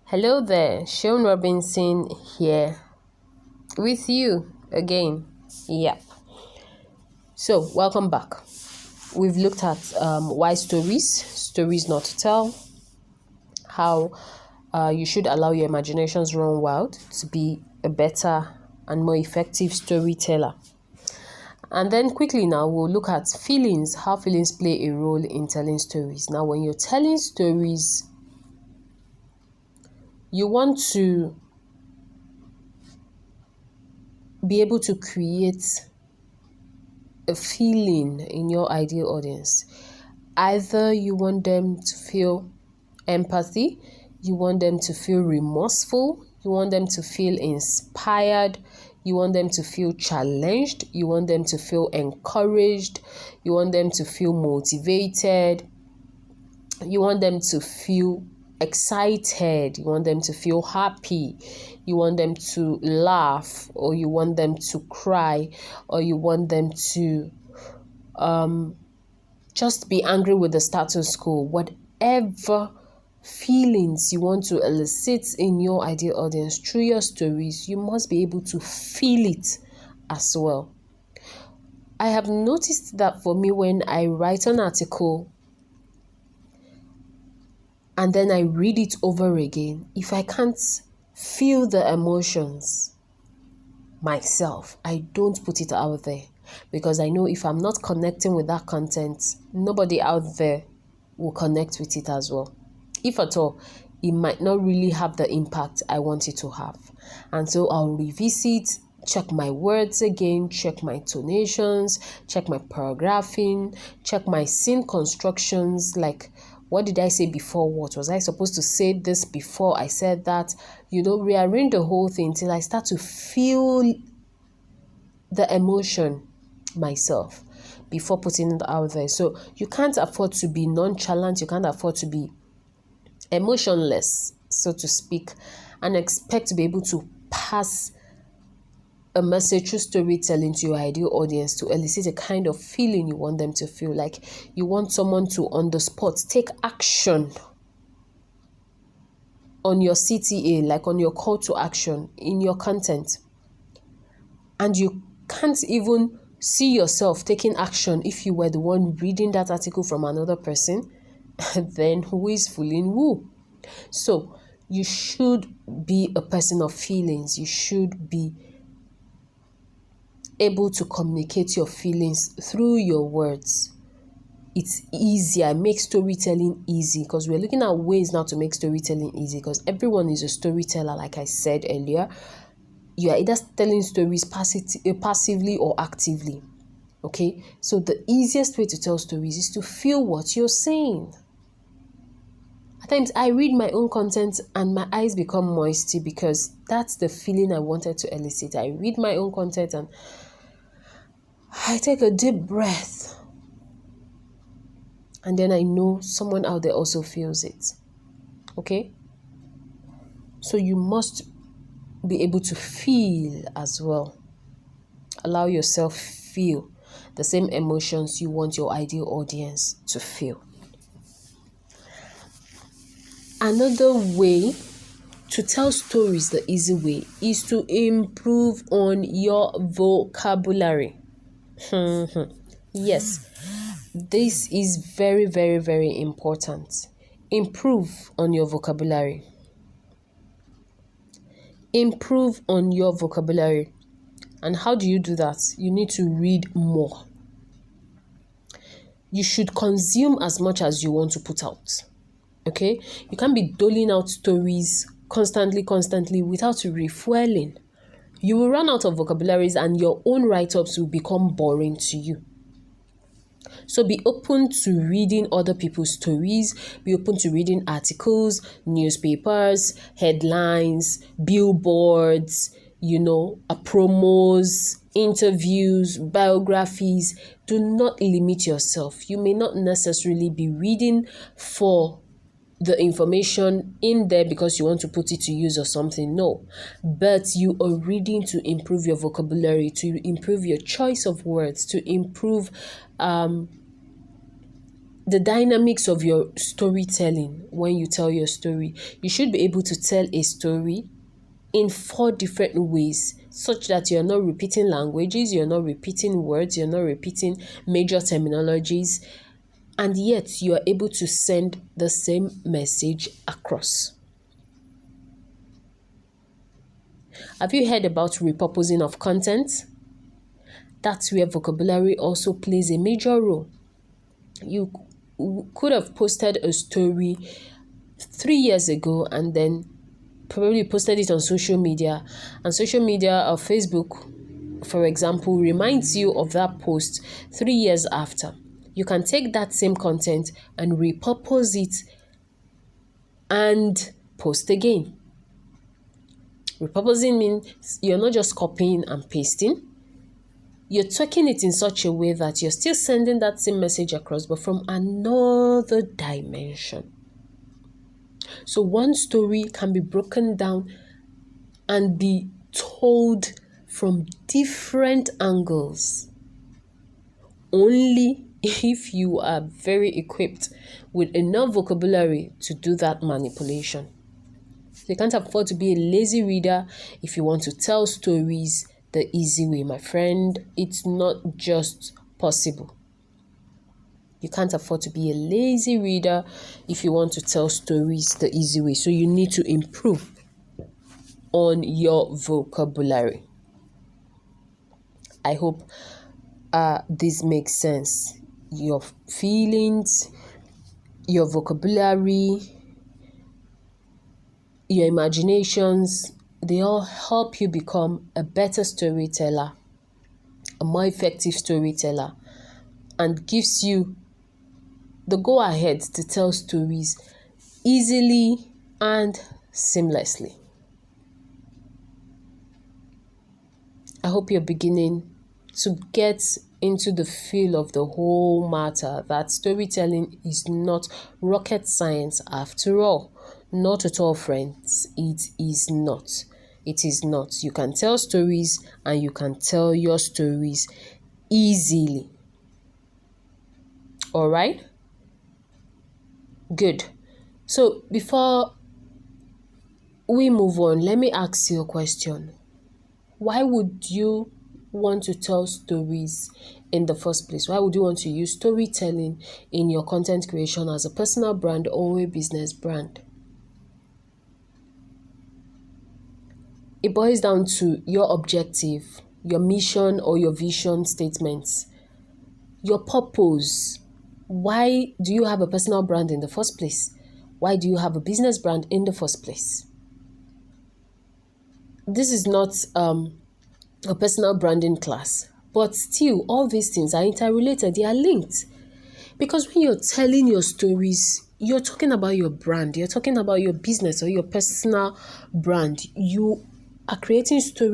Hello there, Ekorhi-Robinson here with you again. Yep. So, welcome back. We've looked at why stories not to tell, how you should allow your imaginations run wild to be a better and more effective storyteller. And then quickly now, we'll look at feelings, how feelings play a role in telling stories. Now, when you're telling stories, you want to be able to create a feeling in your ideal audience. Either you want them to feel empathy, you want them to feel remorseful, you want them to feel inspired, you want them to feel challenged, you want them to feel encouraged, you want them to feel motivated, you want them to feel excited, you want them to feel happy, you want them to laugh, or you want them to cry, or you want them to just be angry with the status quo. Whatever feelings you want to elicit in your ideal audience through your stories, you must be able to feel it as well. I have noticed that for me, when I write an article and then I read it over again, if I can't feel the emotions myself, I don't put it out there, because I know if I'm not connecting with that content, nobody out there will connect with it as well. If at all, it might not really have the impact I want it to have. And so I'll revisit, check my words again, check my tonations, check my paragraphing, check my scene constructions, like, what did I say before what? Was I supposed to say this before I said that? Rearrange the whole thing till I start to feel the emotion myself before putting it out there. So you can't afford to be nonchalant, you can't afford to be emotionless, so to speak, and expect to be able to pass a message through storytelling to your ideal audience to elicit a kind of feeling you want them to feel. Like, you want someone to, on the spot, take action on your CTA, like on your call to action in your content. And you can't even see yourself taking action if you were the one reading that article from another person. Then who is fooling who? So you should be a person of feelings. You should be able to communicate your feelings through your words. It's easier, make storytelling easy, because we're looking at ways now to make storytelling easy, because everyone is a storyteller, like I said earlier. You are either telling stories passively or actively. Okay, so the easiest way to tell stories is to feel what you're saying. At times I read my own content and my eyes become moisty, because that's the feeling I wanted to elicit. I read my own content and I take a deep breath, and then I know someone out there also feels it. Okay, so you must be able to feel as well. Allow yourself feel the same emotions you want your ideal audience to feel. Another way to tell stories the easy way is to improve on your vocabulary. Yes, this is very, very, very important. Improve on your vocabulary. Improve on your vocabulary. And how do you do that? You need to read more. You should consume as much as you want to put out. Okay? You can't be doling out stories constantly without refueling. You will run out of vocabularies and your own write-ups will become boring to you. So be open to reading other people's stories, be open to reading articles, newspapers, headlines, billboards, promos, interviews, biographies. Do not limit yourself. You may not necessarily be reading for the information in there because you want to put it to use or something. No, but you are reading to improve your vocabulary, to improve your choice of words, to improve the dynamics of your storytelling when you tell your story. You should be able to tell a story in 4 different ways, such that you're not repeating languages, you're not repeating words, you're not repeating major terminologies, and yet you are able to send the same message across. Have you heard about repurposing of content? That's where vocabulary also plays a major role. You could have posted a story 3 years ago and then probably posted it on social media, and social media or Facebook, for example, reminds you of that post 3 years after. You can take that same content and repurpose it and post again. Repurposing means you're not just copying and pasting. You're taking it in such a way that you're still sending that same message across, but from another dimension. So one story can be broken down and be told from different angles, only if you are very equipped with enough vocabulary to do that manipulation. You can't afford to be a lazy reader if you want to tell stories the easy way, my friend. It's not just possible. You can't afford to be a lazy reader if you want to tell stories the easy way. So you need to improve on your vocabulary. I hope this makes sense. Your feelings, your vocabulary, your imaginations, they all help you become a better storyteller, a more effective storyteller, and gives you the go-ahead to tell stories easily and seamlessly. I hope you're beginning to get into the feel of the whole matter, that storytelling is not rocket science after all. Not at all, friends. It is not. It is not. You can tell stories and you can tell your stories easily. All right? Good. So before we move on, let me ask you a question. Why would you want to tell stories in the first place? Why would you want to use storytelling in your content creation as a personal brand or a business brand? It boils down to your objective, your mission or your vision statements, your purpose. Why do you have a personal brand in the first place? Why do you have a business brand in the first place? This is not a personal branding class, but still all these things are interrelated. They are linked, because when you're telling your stories, you're talking about your brand, you're talking about your business or your personal brand. You are creating stories